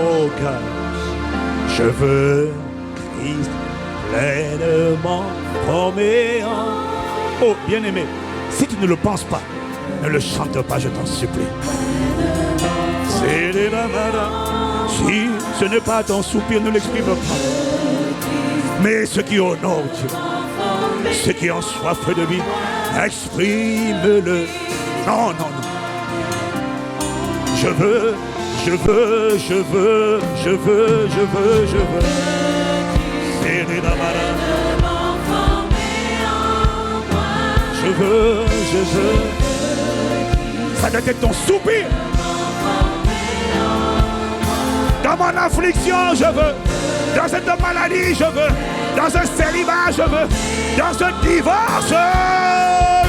Oh God, je veux Christ pleinement formé en... Oh bien-aimé, si tu ne le penses pas, ne le chante pas, je t'en supplie. C'est des mamara. Si ce n'est pas ton soupir, ne l'exprime pas. Mais ceux qui honorent Dieu, ceux qui ont soif de vie, exprime-le. Non, non, non. Je veux, je veux, je veux, je veux, je veux, je veux. C'est des mamara. Je veux, je veux. Ça doit être ton soupir. Dans mon affliction, je veux. Dans cette maladie, je veux. Dans un célibat, je veux. Dans un divorce,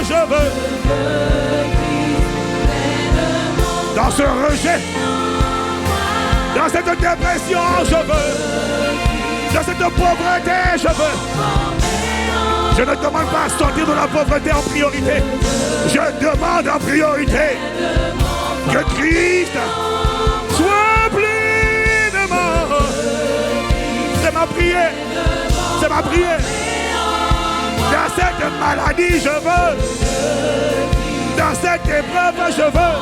je veux. Dans ce rejet, dans cette dépression, je veux. Dans cette pauvreté, je veux. Je ne demande pas à sortir de la pauvreté en priorité. Je demande en priorité que Christ soit pleinement. C'est ma prière. C'est ma prière. Dans cette maladie, je veux. Dans cette épreuve, je veux.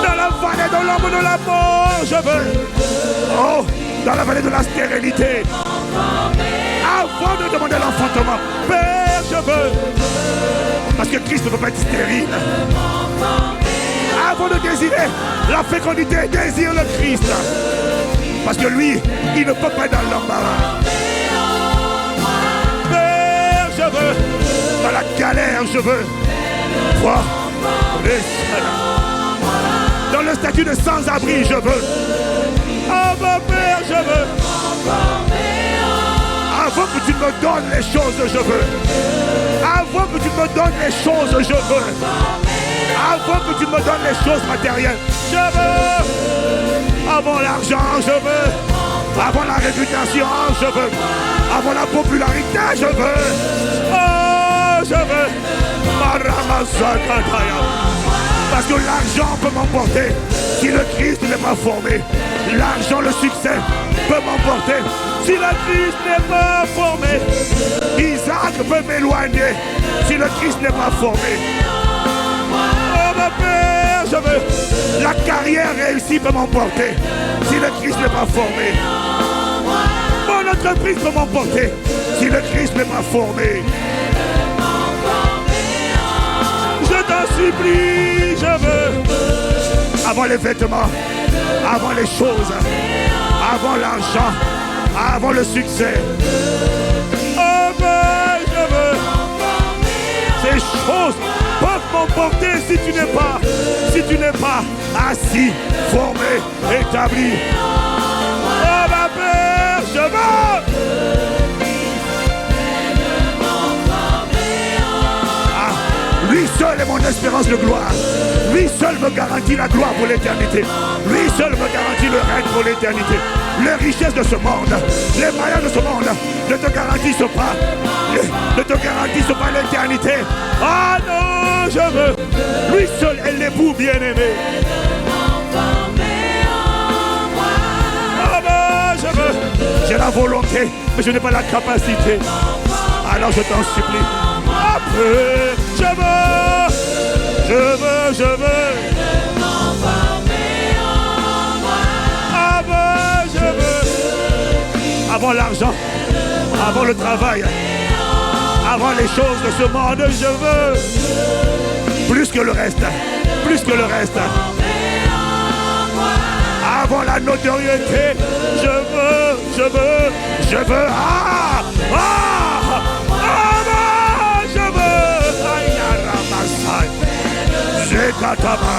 Dans la vallée de l'ombre de la mort, je veux. Oh, dans la vallée de la stérilité. Avant de demander l'enfantement, Père, je veux. Parce que Christ ne peut pas être stérile. Avant de désirer la fécondité, désire le Christ. Parce que lui, il ne peut pas être dans l'embarras. Père, je veux. Dans la galère, je veux. Voir les dans le statut de sans-abri, je veux. Oh mon Père, je veux. Avant que tu me donnes les choses, je veux. Avant que tu me donnes les choses, je veux. Avant que tu me donnes les choses matérielles, je veux. Avant l'argent, je veux. Avant la réputation, je veux. Avant la popularité, je veux. Oh, je veux. Parce que l'argent peut m'emporter si le Christ n'est pas formé. L'argent, le succès peut m'emporter si le Christ n'est pas formé. Isaac peut m'éloigner si le Christ n'est pas formé. Oh mon Père, je veux. La carrière réussie peut m'emporter si le Christ n'est pas formé. Mon entreprise peut m'emporter si le Christ n'est pas formé. Je t'en supplie, je veux. Avant les vêtements, avant les choses, avant l'argent, avant le succès. Oh ben, je veux. Ces choses peuvent m'emporter si tu n'es pas assis, formé, établi. Oh ma Père, je veux. Lui seul est mon espérance de gloire. Lui seul me garantit la gloire pour l'éternité. Lui seul me garantit le règne pour l'éternité. Les richesses de ce monde, les moyens de ce monde ne te garantissent pas. Ne te garantissent pas l'éternité. Ah non, je veux. Lui seul est l'époux bien-aimé. Ah non, je veux. J'ai la volonté, mais je n'ai pas la capacité. Alors je t'en supplie. Après, je veux, je veux, je veux. Avant, je veux. Avant l'argent, avant le travail, avant les choses de ce monde, je veux. Plus que le reste, plus que le reste. Avant la notoriété, je veux, je veux, je veux. Ah, ah, ah, je veux. Aïe, ramassai. J'ai katama.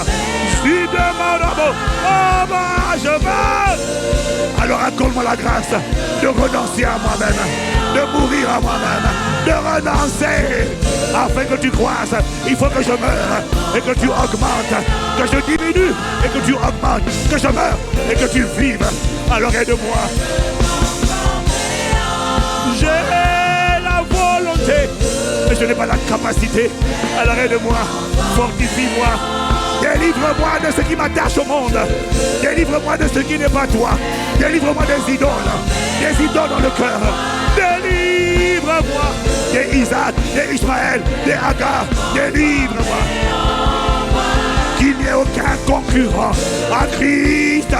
Je demande. Ah, bah, je veux. Alors accorde-moi la grâce de renoncer à moi-même, de mourir à moi-même, de renoncer afin que tu croisses. Il faut que je meure et que tu augmentes, que je diminue et que tu augmentes, que je meure et que tu vives. Alors aide-moi. J'ai la volonté, mais je n'ai pas la capacité. Alors aide-moi, fortifie-moi, Délivre-moi de ce qui m'attache au monde. Délivre-moi de ce qui n'est pas toi. Délivre-moi des idoles. Des idoles dans le cœur. Délivre-moi des Isaac, des Ismaël, des Agar. Délivre-moi. Qu'il n'y ait aucun concurrent à Christ.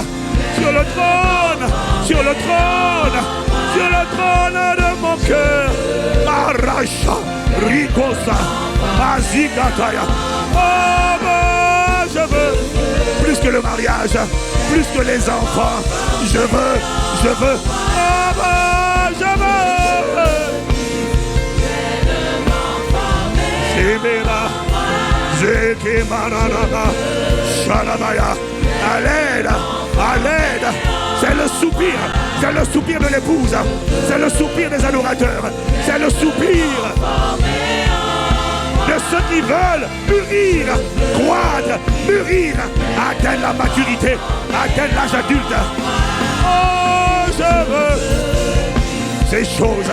Sur le trône, sur le trône, sur le trône de mon cœur. Maracha, Ricosa, Azikataya. Oh, moi, je veux plus que le mariage, plus que les enfants. Je veux. Oh, moi, je veux. Shemera, Zekemanana, Shalamaya. À l'aide, à l'aide. C'est le soupir de l'épouse, c'est le soupir des adorateurs, c'est le soupir de ceux qui veulent mûrir, croître, mûrir, atteindre la maturité, atteindre l'âge adulte. Oh, je veux ces choses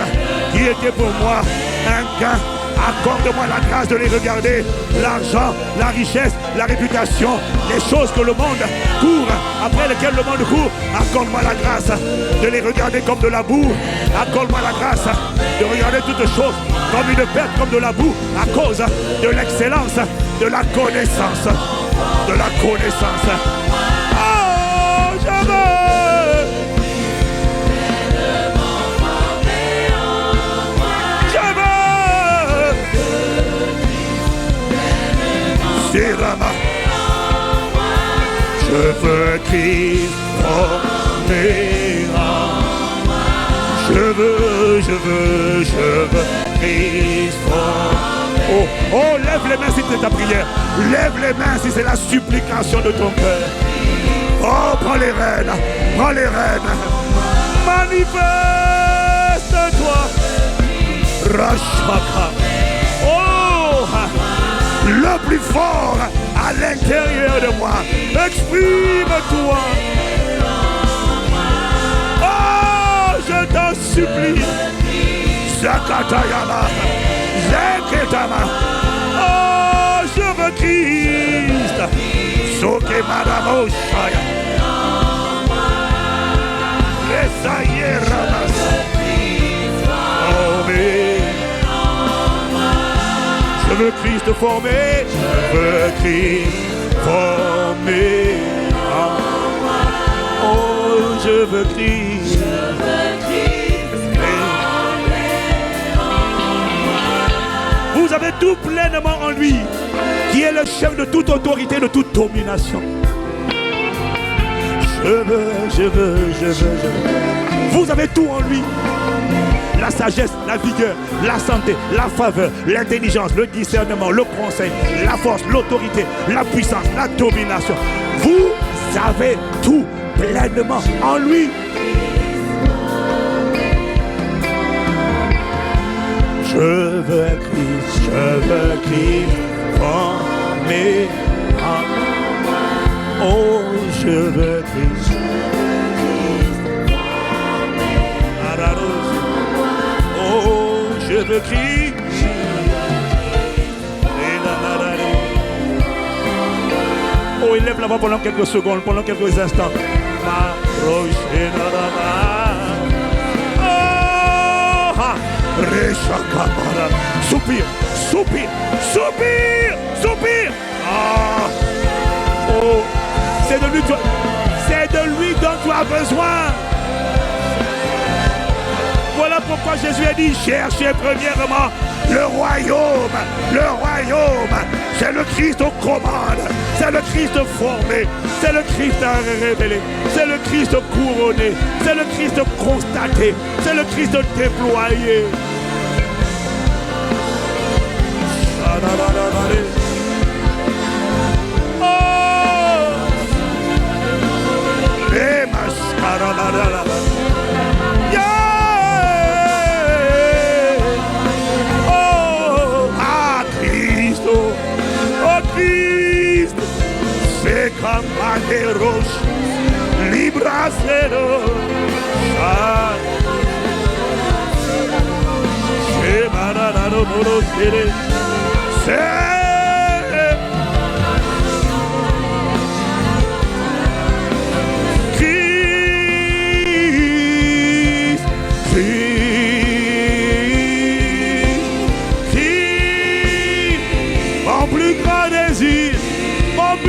qui étaient pour moi un gain. Accorde-moi la grâce de les regarder. L'argent, la richesse, la réputation, les choses que le monde court, après lesquelles le monde court. Accorde-moi la grâce de les regarder comme de la boue. Accorde-moi la grâce de regarder toutes choses comme une perte, comme de la boue, à cause de l'excellence, de la connaissance. De la connaissance. Oh, je veux. Je veux Christ former en moi. Je veux Christ former. Oh, lève les mains si c'est ta prière. Lève les mains si c'est la supplication de ton cœur. Oh, prends les rênes, prends les rênes. Manifeste-toi. Rashaka. Oh, le plus fort à l'intérieur de moi. Exprime-toi. Oh, je t'en supplie. Zakatayama. Zeketama. Oh, je veux Christ. Soke Madame Oshaya. Esaïe Ramas. Oh, mais. Je veux Christ former, je veux Christ former en moi. Oh, je veux Christ former en moi. Vous avez tout pleinement en lui, qui est le chef de toute autorité, de toute domination. Je veux. Vous avez tout en lui. La sagesse, la vigueur, la santé, la faveur, l'intelligence, le discernement, le conseil, la force, l'autorité, la puissance, la domination. Vous avez tout pleinement en lui. Je veux Christ former en moi. Oh, je veux Christ. Je veux Christ. Oh, il lève la voix pendant quelques secondes, pendant quelques instants. Soupir, soupir, soupir, soupir. Oh, c'est de lui dont tu as besoin. Voilà pourquoi Jésus a dit, cherchez premièrement le royaume. Le royaume, c'est le Christ aux commandes. C'est le Christ formé. C'est le Christ révélé. C'est le Christ couronné. C'est le Christ constaté. C'est le Christ déployé. Oh! Les mascaras. Camaderos, libracero,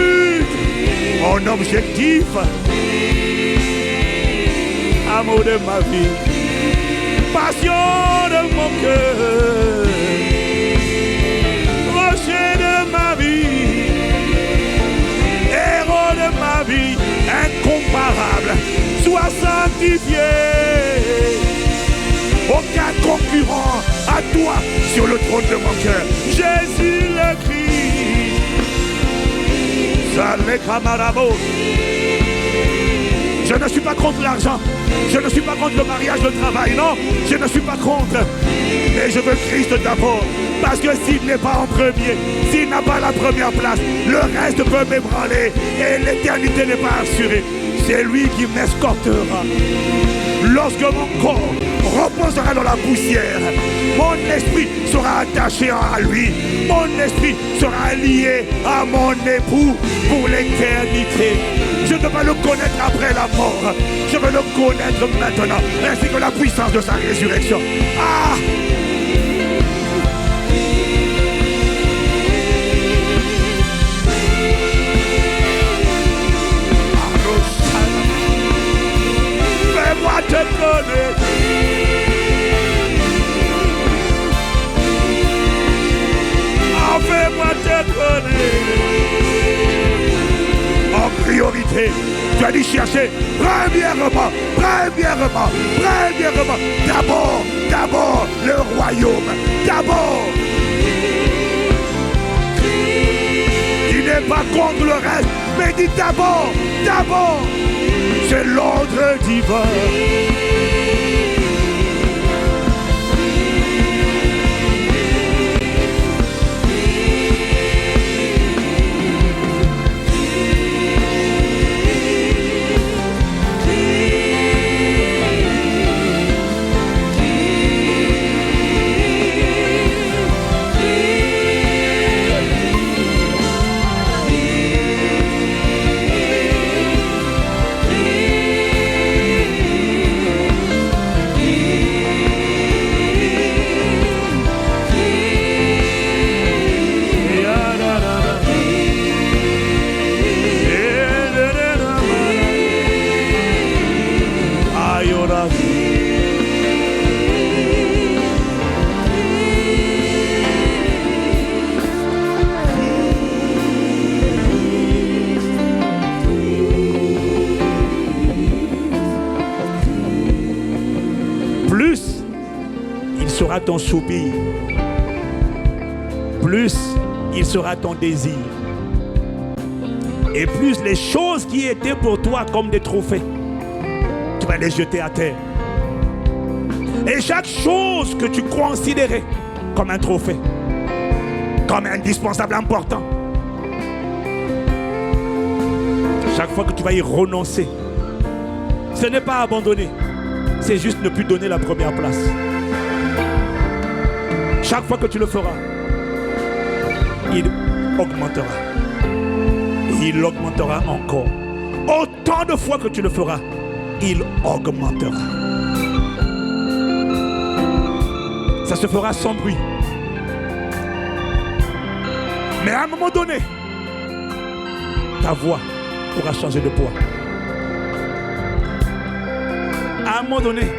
but, mon objectif, amour de ma vie, passion de mon cœur, rocher de ma vie, héros de ma vie, incomparable, sois sanctifié. Aucun concurrent à toi sur le trône de mon cœur. Jésus le Christ. Je ne suis pas contre l'argent. Je ne suis pas contre le mariage, le travail. Non, je ne suis pas contre. Mais je veux Christ d'abord. Parce que s'il n'est pas en premier, s'il n'a pas la première place, le reste peut m'ébranler. Et l'éternité n'est pas assurée. C'est lui qui m'escortera. Lorsque mon corps reposera dans la poussière, mon esprit sera attaché à lui. Mon esprit sera lié à mon époux pour l'éternité. Je ne veux pas le connaître après la mort. Je veux le connaître maintenant, ainsi que la puissance de sa résurrection. Ah! Fais-moi te connaître. Fais-moi te connaître. En priorité, tu as dit chercher premièrement, d'abord le royaume, d'abord. Il n'est pas contre le reste, mais dis d'abord, c'est l'ordre divin. Ton soupir, plus il sera ton désir, et plus les choses qui étaient pour toi comme des trophées, tu vas les jeter à terre. Et chaque chose que tu considérais comme un trophée, comme indispensable, important, chaque fois que tu vas y renoncer, ce n'est pas abandonner, c'est juste ne plus donner la première place. Chaque fois que tu le feras, il augmentera. Et il augmentera encore. Autant de fois que tu le feras, il augmentera. Ça se fera sans bruit. Mais à un moment donné, ta voix pourra changer de poids. À un moment donné,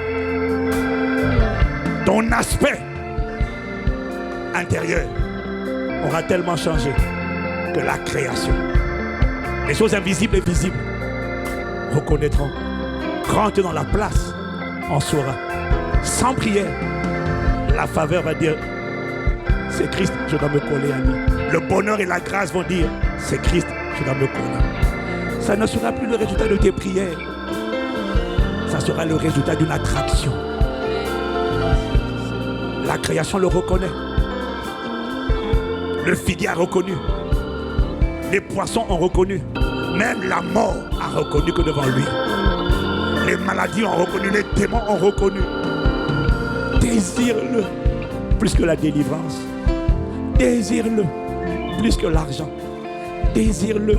ton aspect intérieur aura tellement changé que la création, les choses invisibles et visibles, reconnaîtront. Quand tu es dans la place, on saura. Sans prière, la faveur va dire, c'est Christ, je dois me coller à lui. Le bonheur et la grâce vont dire, c'est Christ, je dois me coller. Ça ne sera plus le résultat de tes prières. Ça sera le résultat d'une attraction. La création le reconnaît. Le figuier a reconnu. Les poissons ont reconnu. Même la mort a reconnu que devant lui. Les maladies ont reconnu. Les démons ont reconnu. Désire-le plus que la délivrance. Désire-le plus que l'argent. Désire-le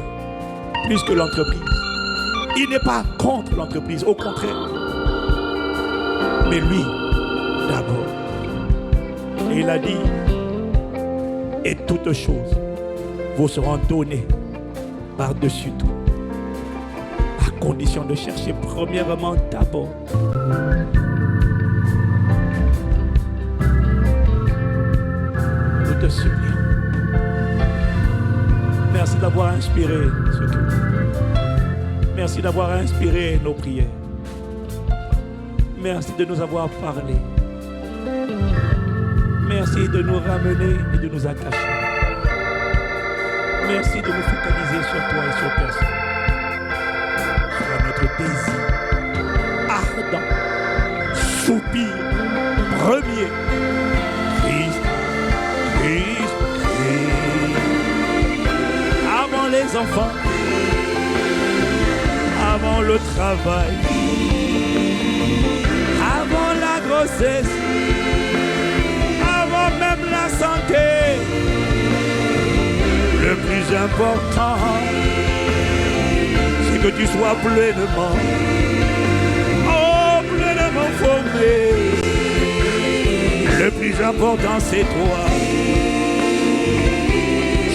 plus que l'entreprise. Il n'est pas contre l'entreprise, au contraire. Mais lui, d'abord. Et il a dit, et toutes choses vous seront données par-dessus tout, à condition de chercher premièrement d'abord nous te supplions. Merci d'avoir inspiré ce culte. Merci d'avoir inspiré nos prières. Merci de nous avoir parlé. Merci de nous ramener et de nous attacher. Merci de nous focaliser sur toi et sur personne. Sur notre désir ardent, soupir, premier. Christ, Christ, Christ. Avant les enfants, avant le travail, avant la grossesse, avant même la santé. Le plus important, c'est que tu sois pleinement, pleinement formé. Le plus important, c'est toi,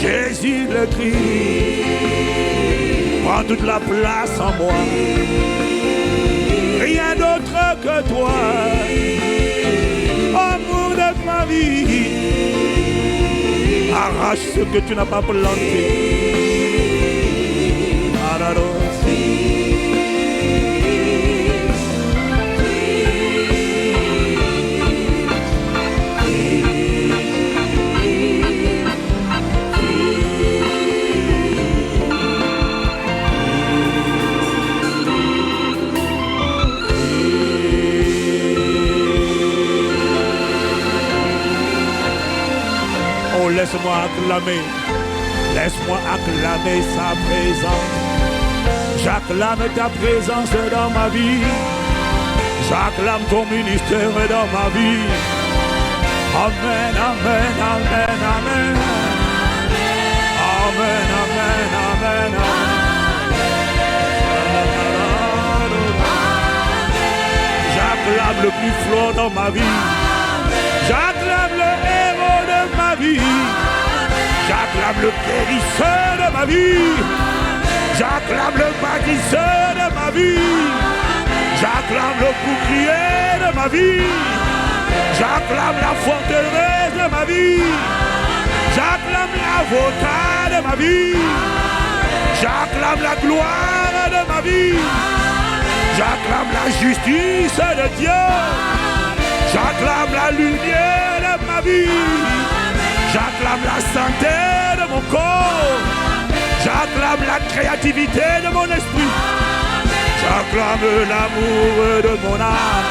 Jésus le Christ. Prends toute la place en moi. Rien d'autre que toi. Amour de ma vie. Arrache ce que tu n'as pas planté. Oh, laisse-moi acclamer. Laisse-moi acclamer sa présence. J'acclame ta présence dans ma vie. J'acclame ton ministère dans ma vie. Amen, amen, amen, amen. Amen, amen, amen, amen. J'acclame le plus fort dans ma vie. J'acclame le héros de ma vie. J'acclame le guérisseur de ma vie. J'acclame le bâtisseur de ma vie. J'acclame le bouclier de ma vie. J'acclame la forteresse de ma vie. J'acclame l'avocat de ma vie. J'acclame la gloire de ma vie. J'acclame la justice de Dieu. J'acclame la lumière de ma vie. J'acclame la santé de mon corps. J'acclame la créativité de mon esprit. J'acclame l'amour de mon âme.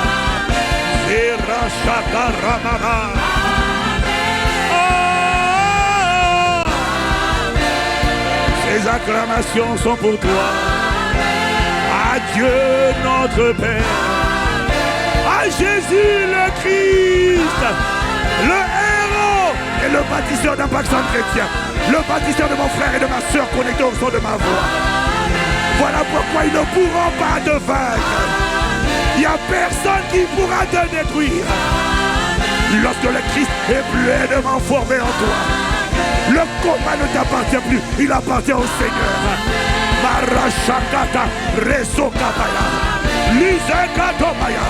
Oh, ces acclamations sont pour toi. Adieu notre Père. À Jésus le Christ, le héros et le bâtisseur d'Impact Centre Chrétien, le bâtisseur de mon frère et de ma soeur connectés au son de ma voix. Voilà pourquoi ils ne pourront pas te vaincre. Il n'y a personne qui pourra te détruire. Lorsque le Christ est pleinement formé en toi, le combat ne t'appartient plus, il appartient au Seigneur. Marashakata, Resokabaya, Lizekatobaya.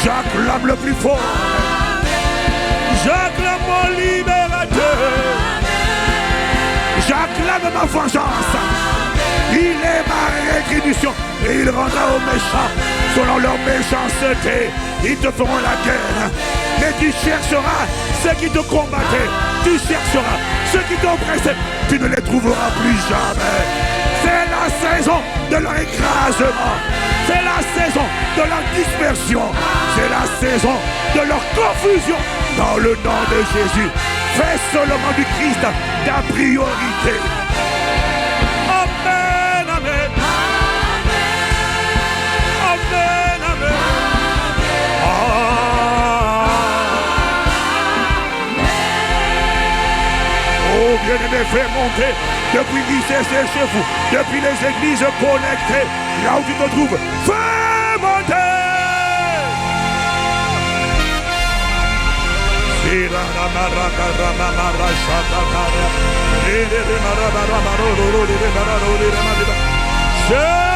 J'acclame le plus fort. J'acclame mon libérateur. J'acclame ma vengeance. Il est ma rétribution. Et il rendra aux méchants selon leur méchanceté. Ils te feront la guerre. Mais tu chercheras ceux qui te combattaient. Tu chercheras ceux qui t'oppressaient. Tu ne les trouveras plus jamais. C'est la saison de leur écrasement. C'est la saison de leur dispersion. C'est la saison de leur confusion. Dans le nom de Jésus, fais seulement du Christ ta priorité. Amen, amen. Amen, amen. Oh, bien-aimé, fais monter depuis l'ICC chez vous, depuis les églises connectées, là où tu te trouves, fais monter. Je